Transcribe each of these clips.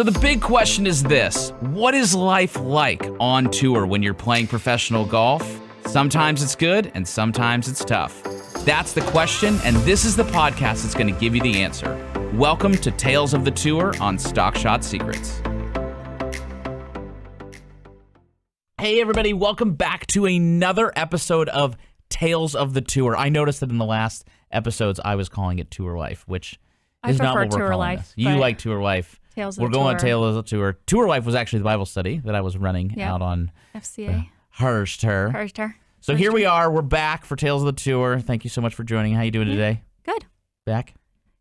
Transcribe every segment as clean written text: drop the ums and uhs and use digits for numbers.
So the big question is this: what is life like on tour when you're playing professional golf? Sometimes it's good and sometimes it's tough. That's the question, and this is the podcast that's going to give you the answer. Welcome to Tales of the Tour on Stock Shot Secrets. Hey everybody, welcome back to another episode of Tales of the Tour. I noticed that in the last episodes I was calling it Tour Life, which is not what we're Tour calling Life, this. You like Tour Life. Tales of We're the going Tour. Tales of the Tour. Tour Life was actually the Bible study that I was running out on FCA. Herster. So here we are. We're back for Tales of the Tour. Thank you so much for joining. How you doing today? Good. Back?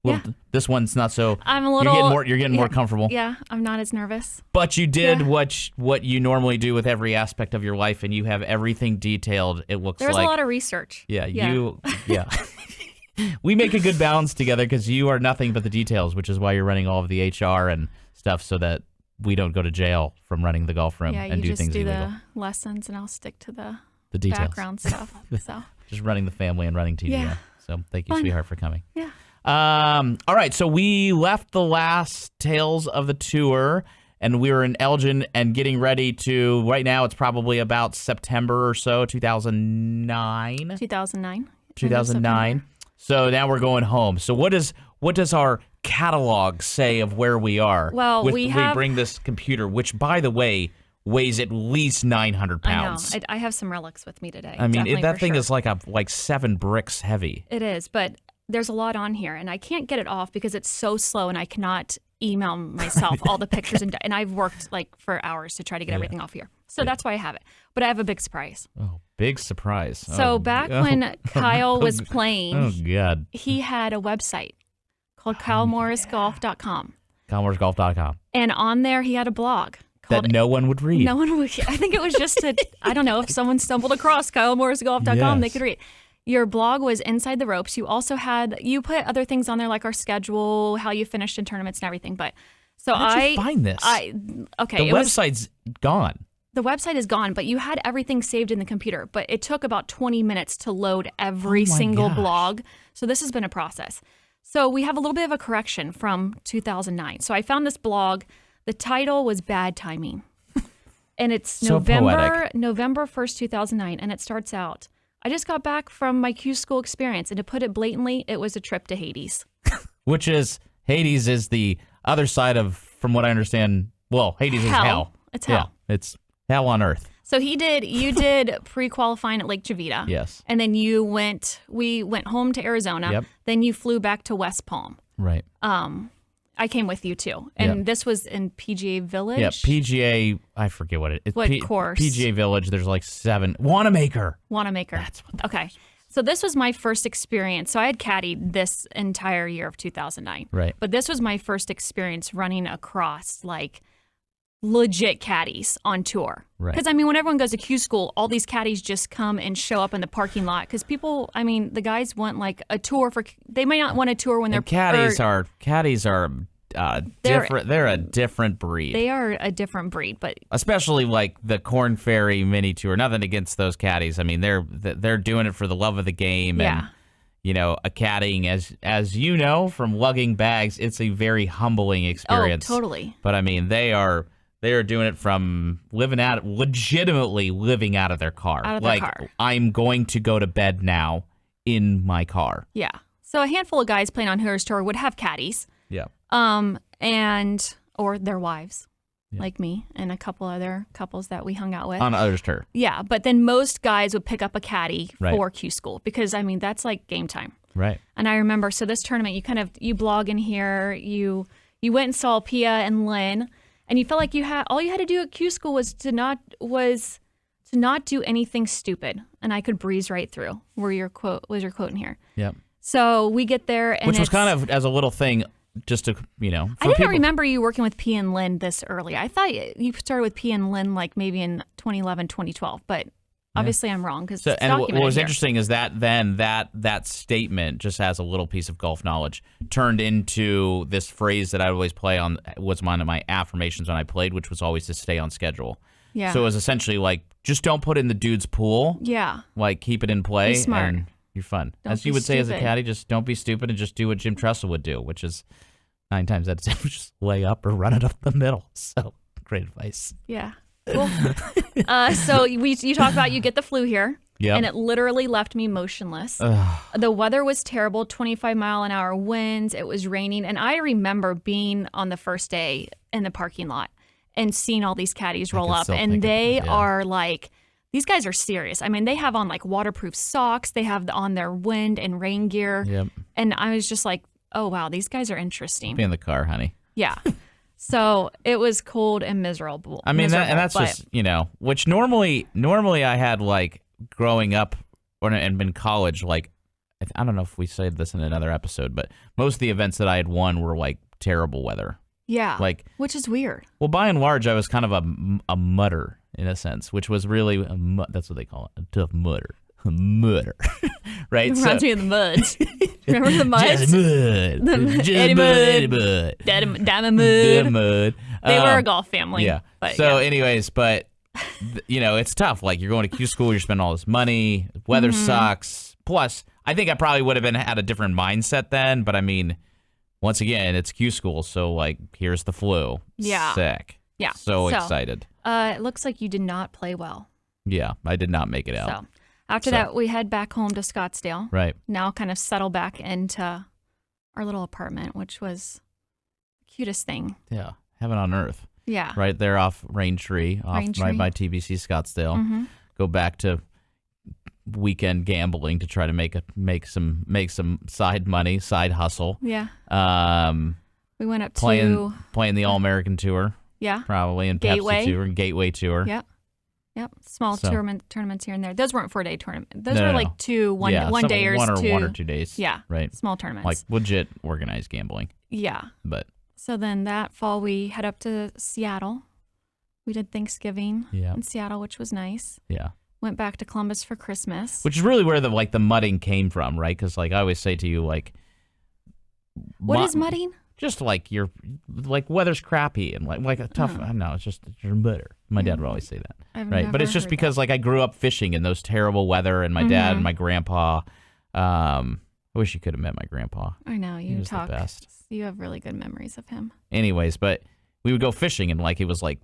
Well, Yeah. This one's not so. I'm a little. You're getting more comfortable. Yeah, I'm not as nervous. But you did what you normally do with every aspect of your life, and you have everything detailed. It looks There's like a lot of research. Yeah. We make a good balance together because you are nothing but the details, which is why you're running all of the HR and stuff so that we don't go to jail from running the golf room and do things illegal. Yeah, you just do the lessons, and I'll stick to the details. background stuff. So Just running the family and running TDM. Yeah. So thank you, Fun. sweetheart, for coming. Yeah. All right, so we left the last Tales of the Tour, and we were in Elgin and getting ready to, right now it's probably about September or so, 2009. 2009. 2009. So now we're going home. So what does our catalog say of where we are? Well, we bring this computer, which, by the way, weighs at least 900 pounds. I know. I have some relics with me today. I mean, definitely, that for thing sure. is like 7 bricks heavy. It is, but there's a lot on here, and I can't get it off because it's so slow, and I cannot email myself all the pictures, and I've worked like for hours to try to get everything off here. So that's why I have it. But I have a big surprise. Oh, big surprise. So back when Kyle was playing, oh God, he had a website called KyleMorrisGolf.com. KyleMorrisGolf.com. And on there, he had a blog called That no one would read. No one would. I think it was just I don't know, if someone stumbled across KyleMorrisGolf.com, they could read. Your blog was inside the ropes. You also you put other things on there like our schedule, how you finished in tournaments and everything. But so How did you find this? The website's gone. The website is gone, but you had everything saved in the computer. But it took about 20 minutes to load every single blog. So this has been a process. So we have a little bit of a correction from 2009. So I found this blog. The title was Bad Timing. And it's So November poetic. 1st, 2009. And it starts out, I just got back from my Q school experience. And to put it blatantly, it was a trip to Hades. Which is, Hades is the other side of, from what I understand, well, Hades is hell. It's hell. Yeah, it's hell on earth. So you did pre-qualifying at Lake Jevita. Yes. And then we went home to Arizona. Yep. Then you flew back to West Palm. Right. I came with you too. And this was in PGA Village. Yeah, PGA, I forget what it is. What course? PGA Village, there's like 7. Wanamaker. That's what okay. So this was my first experience. So I had caddied this entire year of 2009. Right. But this was my first experience running across like legit caddies on tour. Right. Because, I mean, when everyone goes to Q school, all these caddies just come and show up in the parking lot. Because people, I mean, the guys want like a tour they might not want a tour when they're caddies are different. They're a different breed. They are a different breed, but especially like the Corn Ferry mini tour. Nothing against those caddies. I mean, they're doing it for the love of the game. Yeah. And, you know, a caddying, as you know from lugging bags, it's a very humbling experience. Oh, totally. But I mean, they are doing it from legitimately living out of their car. Out of their car. I'm going to go to bed now in my car. Yeah. So a handful of guys playing on Hooters Tour would have caddies. Yeah. Or their wives, Yeah. like me and a couple other couples that we hung out with. On others' tour. Yeah, but then most guys would pick up a caddy Right. for Q school because, I mean, that's like game time. Right. And I remember, so this tournament, you blog in here, you went and saw Pia and Lynn, and you felt like all you had to do at Q school was to not do anything stupid, and I could breeze right through. Was your quote in here? Yep. So we get there, and which was kind of as a little thing, just to I didn't remember you working with Pia and Lynn this early. I thought you started with Pia and Lynn like maybe in 2011, 2012, but. Obviously, I'm wrong because it's documented what was here. interesting is that then that statement, just as a little piece of golf knowledge, turned into this phrase that I always play on, was one of my affirmations when I played, which was always to stay on schedule. Yeah. So it was essentially like, just don't put in the dude's pool. Yeah. Like, keep it in play. Be smart. And you're fun. Don't as you be would say as a stupid. caddy, just don't be stupid and just do what Jim Tressel would do, which is 9 times out of 10 was just lay up or run it up the middle. So great advice. Yeah. Cool. So you talk about you get the flu here. Yep. And it literally left me motionless. Ugh. The weather was terrible, 25-mile-an-hour winds. It was raining. And I remember being on the first day in the parking lot and seeing all these caddies roll up. And they are like, these guys are serious. I mean, they have on like waterproof socks. They have on their wind and rain gear. Yep. And I was just like, oh, wow, these guys are interesting. Be in the car, honey. Yeah. So it was cold and miserable. I mean, that's just, which normally I had like, growing up and in college, like, I don't know if we said this in another episode, but most of the events that I had won were like terrible weather. Yeah, like, which is weird. Well, by and large, I was kind of a mudder in a sense, which was really that's what they call it, a tough mudder. Mudder, right? It reminds me of the Muds. Remember the Muds? Just mud. Just mud. Diamond Mud. They were a golf family. Yeah. But, so, anyways, it's tough. Like, you're going to Q school, you're spending all this money, weather sucks. Plus, I think I probably would have had a different mindset then, but I mean, once again, it's Q school, so like, here's the flu. Yeah. Sick. Yeah. So excited. It looks like you did not play well. Yeah, I did not make it out. So after that, we head back home to Scottsdale. Right. Now kind of settle back into our little apartment, which was the cutest thing. Yeah. Heaven on earth. Yeah. Right there off Raintree, right by TBC Scottsdale. Mm-hmm. Go back to weekend gambling to try to make some side money, side hustle. Yeah. We went up playing the All-American Tour. Yeah. Probably, and Gateway. Pepsi Tour and Gateway Tour. Yep. Small tournaments here and there. Those weren't 4-day tournaments. Those were like one dayers. One or 2 days. Yeah. Right. Small tournaments. Like legit organized gambling. Yeah. But so then that fall we head up to Seattle. We did Thanksgiving in Seattle, which was nice. Yeah. Went back to Columbus for Christmas. Which is really where the mudding came from, right? Because like I always say to you, like, what is mudding? Just like weather's crappy and like a tough. I don't know. It's just you're bitter. My dad would always say that, right? But it's just because like I grew up fishing in those terrible weather, and my dad and my grandpa. I wish you could have met my grandpa. I know you talk. The best. You have really good memories of him. Anyways, but we would go fishing and like it was like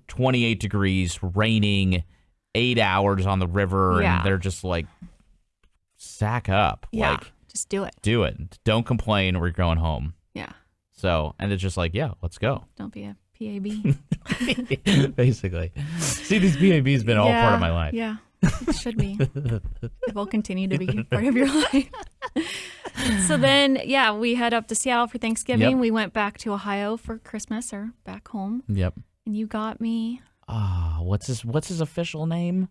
28 degrees, raining, 8 hours on the river, and they're just like, sack up. Yeah, like, just do it. Do it. Don't complain. We're going home. Yeah. So, and it's just like, yeah, let's go. Don't be a PAB. Basically. See, these PABs been all part of my life. Yeah, it should be. It will continue to be part of your life. So then, we head up to Seattle for Thanksgiving. Yep. We went back to Ohio for Christmas, or back home. Yep. And you got me. What's his official name?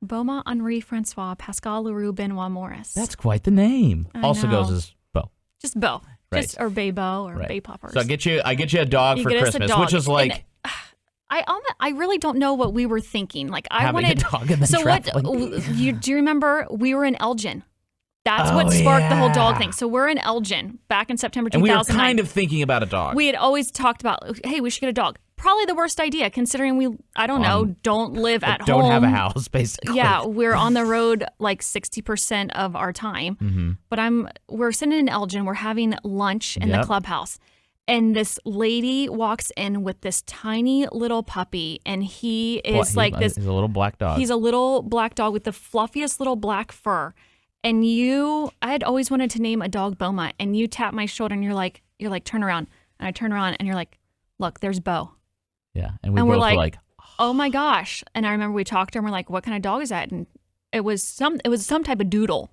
Beaumont Henri Francois Pascal Leroux Benoit Morris. That's quite the name. Also goes as Beau. Just Beau. Right. Or Bay Beau or Bay Poppers. So I get you a dog for Christmas, which is like. I really don't know what we were thinking. Like I having wanted a dog and then so traveling. Do you remember we were in Elgin? That's what sparked the whole dog thing. So we're in Elgin back in September 2009. And we were kind of thinking about a dog. We had always talked about, hey, we should get a dog. Probably the worst idea considering we, don't live at home. Don't have a house, basically. Yeah, we're on the road like 60% of our time. Mm-hmm. But we're sitting in Elgin. We're having lunch in the clubhouse. And this lady walks in with this tiny little puppy, and he is He's a little black dog. He's a little black dog with the fluffiest little black fur. And I had always wanted to name a dog Beaumont, and you tap my shoulder, and you're like, turn around. And I turn around, and you're like, look, there's Beau. Yeah, and we both were like, oh my gosh. And I remember we talked to him, we're like, what kind of dog is that? And it was some type of doodle.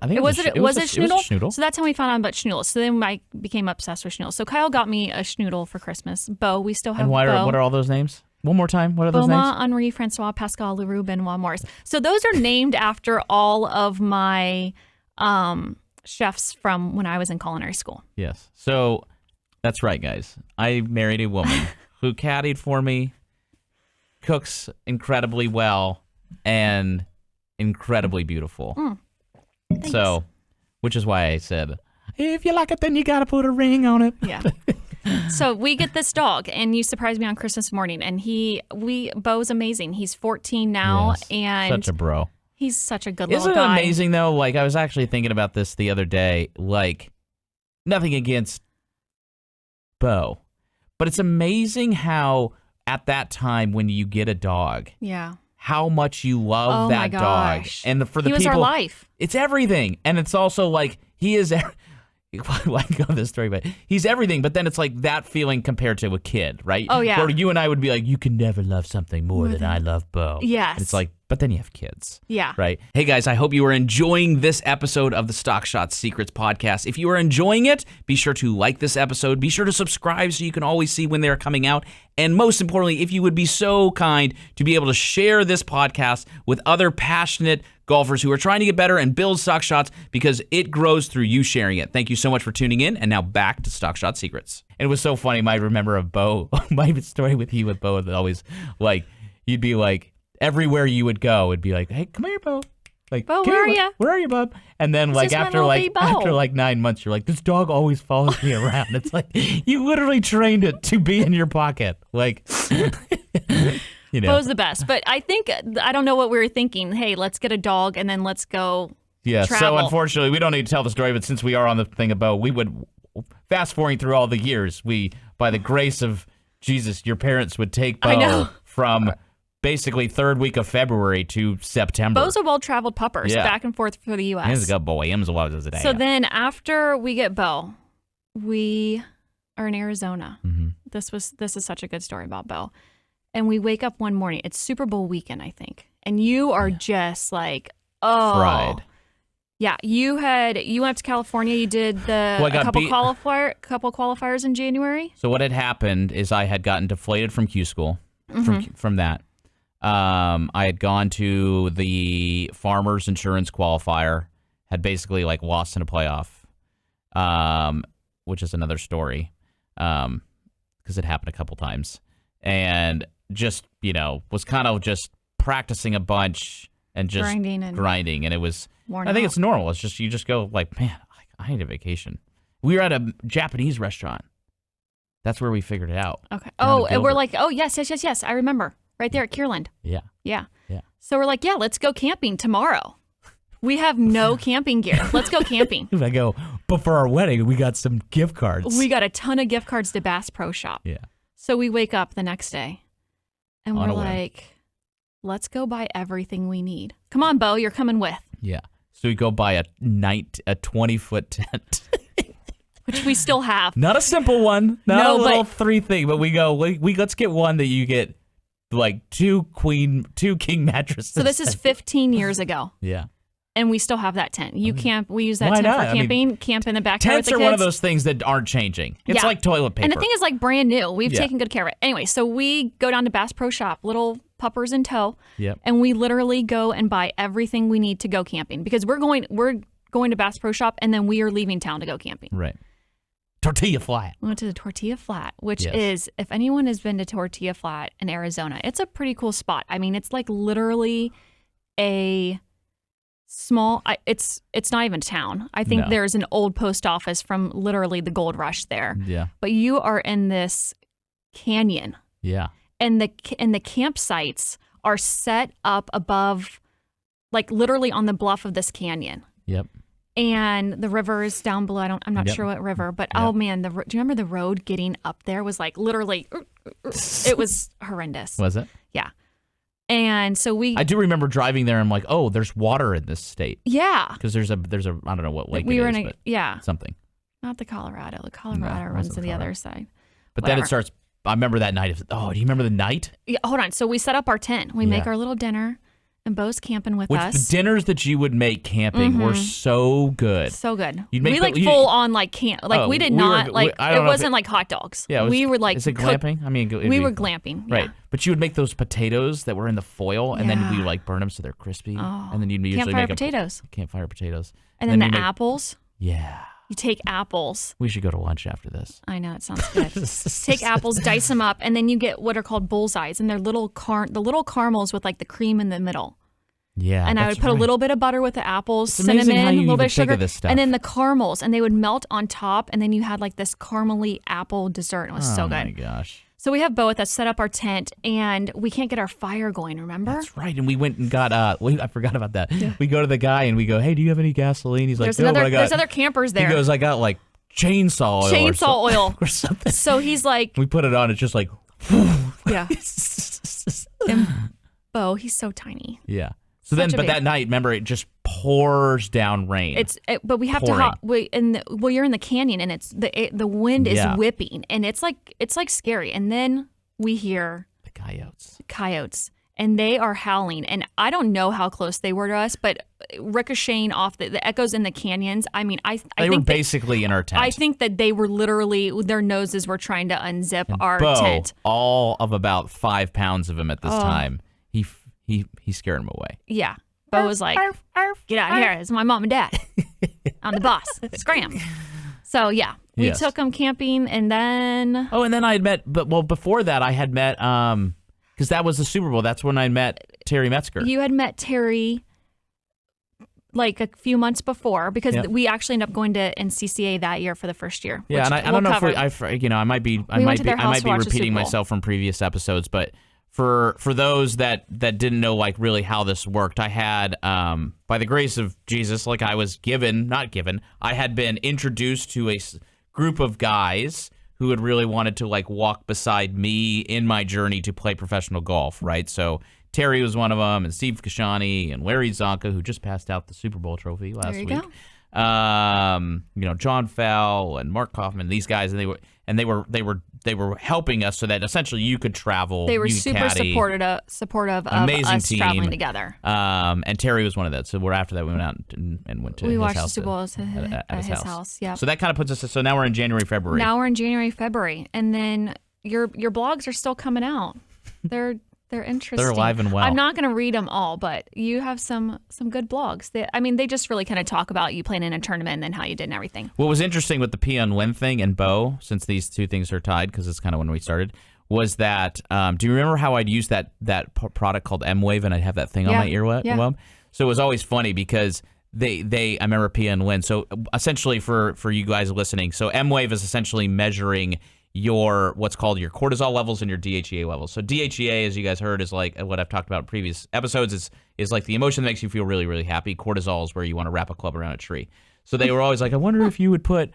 I think was it Schnoodle? It was Schnoodle. So that's how we found out about Schnoodle. So then I became obsessed with Schnoodle. So Kyle got me a Schnoodle for Christmas. Beau, we still have Beau. And what are all those names? One more time. What are those names? Beaumont Henri Francois Pascal Leroux Benoit Morris. So those are named after all of my chefs from when I was in culinary school. Yes. So that's right, guys. I married a woman who caddied for me, cooks incredibly well, and incredibly beautiful. Thanks. So, which is why I said, if you like it, then you got to put a ring on it. Yeah. So we get this dog, and you surprised me on Christmas morning, and Beau's amazing. He's 14 now, and such a bro. He's such a good little guy. Isn't it amazing though? Like I was actually thinking about this the other day. Like nothing against Beau. But it's amazing how at that time when you get a dog, how much you love that dog. And for the he was people, our life. It's everything. And it's also like he is. I go this story, but he's everything. But then it's like that feeling compared to a kid, right? Oh yeah. Where you and I would be like, you can never love something more than I love Beau. Yes. And it's like, but then you have kids. Yeah. Right. Hey guys, I hope you are enjoying this episode of the Stock Shot Secrets podcast. If you are enjoying it, be sure to like this episode. Be sure to subscribe so you can always see when they're coming out. And most importantly, if you would be so kind to be able to share this podcast with other passionate golfers who are trying to get better and build stock shots, because it grows through you sharing it. Thank you so much for tuning in. And now back to Stock Shot Secrets. And it was so funny. I remember of Beau, my story with Beau was always like, you'd be like, everywhere you would go, it'd be like, hey, come here, Beau. Like, Beau, where are you? Where are you, bub? And then like after 9 months, you're like, this dog always follows me around. It's like you literally trained it to be in your pocket. Like, you know. Beau's the best. But I think, I don't know what we were thinking. Hey, let's get a dog and then let's go travel. So unfortunately, we don't need to tell the story, but since we are on the thing about, we would, fast forwarding through all the years, we, by the grace of Jesus, your parents would take Beau from basically third week of February to September. Beau's a well-traveled puppers, back and forth for the U.S. He's a good boy. He's a lot of the day. So then after we get Beau, we are in Arizona. Mm-hmm. This is such a good story about Beau. And we wake up one morning. It's Super Bowl weekend, I think. And you are just like, fried. Yeah, you went up to California. You did a couple qualifiers in January. So what had happened is I had gotten deflated from Q school, from that. I had gone to the Farmers Insurance qualifier, had basically like lost in a playoff, which is another story, because it happened a couple times, and just was kind of just practicing a bunch and just grinding, and it was. I think it's normal. It's just you just go like, man, I need a vacation. We were at a Japanese restaurant. That's where we figured it out. Okay. Oh, and we're like, oh yes. I remember. Right there at Kierland. Yeah. So we're like, let's go camping tomorrow. We have no camping gear. Let's go camping. I go, but for our wedding, we got some gift cards. We got a ton of gift cards to Bass Pro Shop. Yeah. So we wake up the next day, and we're like, let's go buy everything we need. Come on, Beau, you're coming with. Yeah. So we go buy a 20-foot tent. Which we still have. Not a simple one. Not a little 3 thing, but we go, let's get one that you get like two king mattresses. So this is 15 years ago. Yeah. And we still have that tent. We use that tent for camping. Camp in the backyard with the kids. Tents are one of those things that aren't changing. It's like toilet paper. And the thing is like brand new. We've taken good care of it. Anyway, so we go down to Bass Pro Shop, little puppers in tow. Yep. And we literally go and buy everything we need to go camping, because we're going to Bass Pro Shop and then we are leaving town to go camping. Right. Tortilla Flat. We went to the Tortilla Flat, which is, if anyone has been to Tortilla Flat in Arizona, it's a pretty cool spot. I mean, it's like literally a small, it's not even a town. I think there's an old post office from literally the gold rush there. Yeah. But you are in this canyon. Yeah. And the campsites are set up above, like literally on the bluff of this canyon. Yep. And the river is down below. I'm not sure what river, but oh man, do you remember the road getting up there was like literally, it was horrendous. Was it? Yeah. And so I do remember driving there. And I'm like, oh, there's water in this state. Yeah. Because there's a I don't know what lake we were it is, in something. Not the Colorado. The Colorado runs to the other side. But then it starts. I remember that night. Oh, do you remember the night? Yeah. Hold on. So we set up our tent. We make our little dinner. And Beau's camping with us. The dinners that you would make camping were so good. So good. We full on like camp. Like we did not it wasn't like hot dogs. Yeah, we were like. Is it glamping? I mean, we were glamping. Right, yeah. But you would make those potatoes that were in the foil, and then we like burn them so they're crispy, and then you'd usually make campfire potatoes. And then the apples. Yeah. You take apples. We should go to lunch after this. I know, it sounds good. Take apples, dice them up, and then you get what are called bullseyes, and they're the little caramels with like the cream in the middle. Yeah, and I would put a little bit of butter with the apples, cinnamon, a little bit of sugar, and then the caramels, and they would melt on top, and then you had like this caramely apple dessert. It was so good. Oh my gosh. So we have Beau with us, set up our tent, and we can't get our fire going, remember? That's right. And we went and got, I forgot about that. Yeah. We go to the guy and we go, hey, do you have any gasoline? He's like, there's other campers there. He goes, I got like chainsaw oil or something. So he's like, we put it on. It's just like, yeah. And Beau, he's so tiny. Yeah. So then, but that night, remember, it just pours down rain. But we have to you're in the canyon and the wind is whipping and it's like scary. And then we hear the coyotes, and they are howling. And I don't know how close they were to us, but ricocheting off the echoes in the canyons. I mean, I think they were basically in our tent. I think that they were literally, their noses were trying to unzip our tent. All of about 5 pounds of him at this time. He scared him away. Yeah. Beau was like, get out of here. It's my mom and dad. I'm the boss. Scram. So, yeah. We took him camping and then... Oh, and then I had met... before that, I had met... Because that was the Super Bowl. That's when I met Terry Metzger. You had met Terry like a few months before because we actually ended up going to NCCAA that year for the first year. Yeah, and I don't know if I might be repeating myself from previous episodes, but... For those that didn't know like really how this worked, I had by the grace of Jesus, like I had been introduced to a group of guys who had really wanted to like walk beside me in my journey to play professional golf, right? So Terry was one of them, and Steve Kashani and Larry Zonka, who just passed out the Super Bowl trophy last week. John Fowle and Mark Kaufman, these guys, and they were helping us so that essentially you could travel. They were super supportive of us team. Traveling together. And Terry was one of that. So after that we went out and went to his house. We watched the Super Bowl at his house. Yeah. So that kind of puts us. So now we're in January, February. And then your blogs are still coming out. They're interesting. They're alive and well. I'm not going to read them all, but you have some good blogs. They just really kind of talk about you playing in a tournament and then how you did and everything. What was interesting with the pee on win thing and Beau, since these two things are tied, because it's kind of when we started, was that, do you remember how I'd use that product called M-Wave and I'd have that thing on my earweb? Yeah. So it was always funny because I remember pee on win. So essentially for you guys listening, so M-Wave is essentially measuring what's called your cortisol levels and your DHEA levels. So DHEA, as you guys heard, is like what I've talked about in previous episodes, is like the emotion that makes you feel really, really happy. Cortisol is where you want to wrap a club around a tree. So they were always like, I wonder if you would put,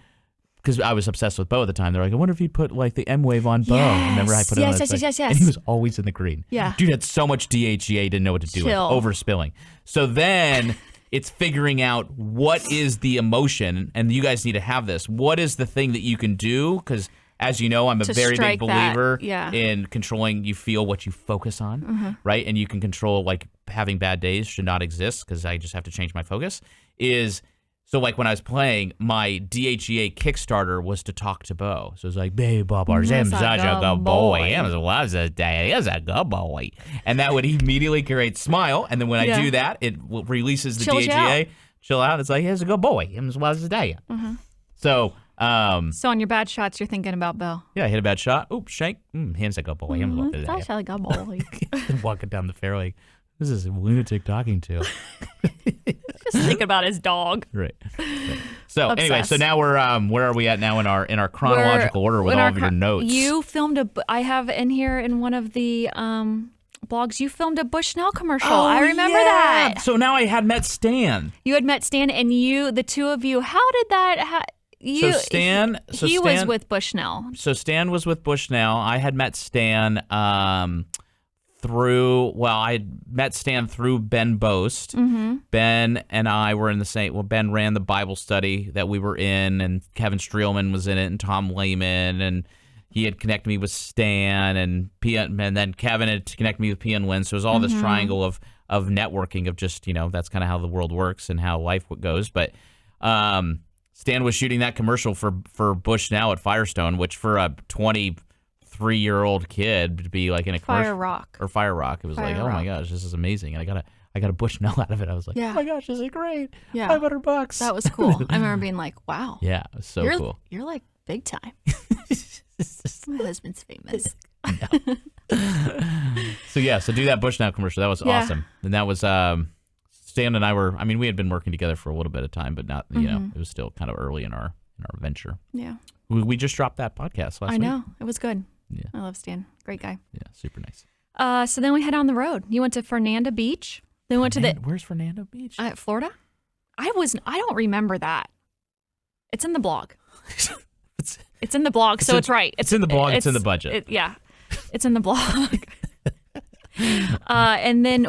because I was obsessed with Beau at the time, they're like, I wonder if you'd put like the M-Wave on Beau. Remember I put it on his thing? Yes. And he was always in the green. Yeah. Dude had so much DHEA, didn't know what to do with it, overspilling. So then it's figuring out what is the emotion, and you guys need to have this. What is the thing that you can do? Because as you know, I'm a very big believer in controlling. You feel what you focus on, right? And you can control, like, having bad days should not exist because I just have to change my focus. So, like, when I was playing, my DHEA Kickstarter was to talk to Beau. So it was like, babe, Bob, I'm such a good boy. I'm a good boy. And that would immediately create smile. And then when I do that, it releases the DHEA. Chill out. It's like, he's a good boy. I'm as well as a day. So on your bad shots, you're thinking about Beau. Yeah, I hit a bad shot. Oops, shank. Hands like a boy. That's like a boy. Walking down the fairway. This is a lunatic talking to. Just think about his dog. Right. So anyway, so now we're where are we at now in our chronological order with all of your notes? You filmed I have in here in one of the blogs, you filmed a Bushnell commercial. I remember that. So now I had met Stan. You had met Stan, and the two of you, how did that he was with Bushnell. So Stan was with Bushnell. I had met Stan I had met Stan through Ben Boast. Ben and I were in the same, Ben ran the Bible study that we were in, and Kevin Streelman was in it, and Tom Lehman, and he had connected me with Stan, and then Kevin had connected me with P and Win. So it was all this triangle of networking of just, that's kind of how the world works and how life goes. But Stan was shooting that commercial for Bushnell at Firestone, which for a 23-year-old kid to be like in a commercial. Fire Rock. It was like, oh my gosh, this is amazing. And I got a Bushnell out of it. I was like, oh my gosh, this is great. Yeah. $500. That was cool. I remember being like, wow. Yeah, it was so cool. You're like big time. My husband's famous. So do that Bushnell commercial. That was awesome. And that was Stan and I we had been working together for a little bit of time, but not, it was still kind of early in our venture. Yeah. We just dropped that podcast last week. I know. It was good. Yeah. I love Stan. Great guy. Yeah, super nice. So then we head on the road. You went to Fernanda Beach. Then went to Where's Fernanda Beach? Florida? I don't remember that. It's in the blog. It's in the blog, so it's right. It's in the blog. It's in the budget. It's in the blog. And then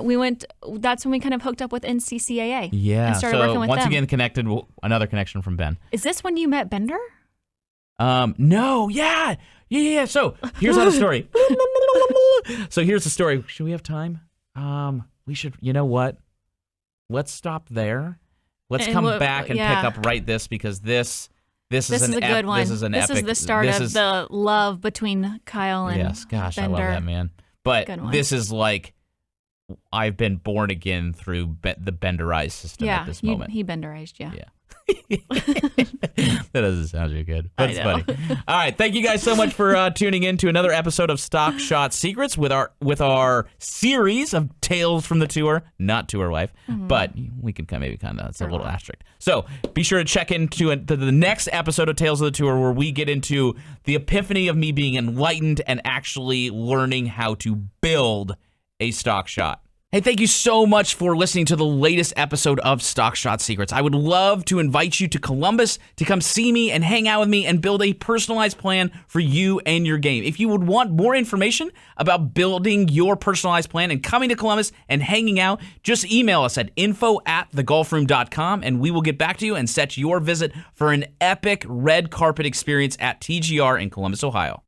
that's when we kind of hooked up with NCCAA. Yeah. And started working with once them. again, connected, another connection from Ben. Is this when you met Bender? No. Yeah. So here's how the story. So here's the story. Should we have time? We should, you know what? Let's stop there. Let's come back and pick up right this because this is a good one. This is an epic. This is the start of the love between Kyle and yes, gosh, Bender. I love that, man. But this is like I've been born again through the Benderized system at this moment. He Benderized, yeah. That doesn't sound too good, but it's funny. All right, thank you guys so much for tuning in to another episode of Stock Shot Secrets with our series of tales from the tour, not tour life, but we can maybe it's a little asterisk. So be sure to check into the next episode of Tales of the Tour where we get into the epiphany of me being enlightened and actually learning how to build a stock shot. Hey, thank you so much for listening to the latest episode of Stock Shot Secrets. I would love to invite you to Columbus to come see me and hang out with me and build a personalized plan for you and your game. If you would want more information about building your personalized plan and coming to Columbus and hanging out, just email us at info@thegolfroom.com and we will get back to you and set your visit for an epic red carpet experience at TGR in Columbus, Ohio.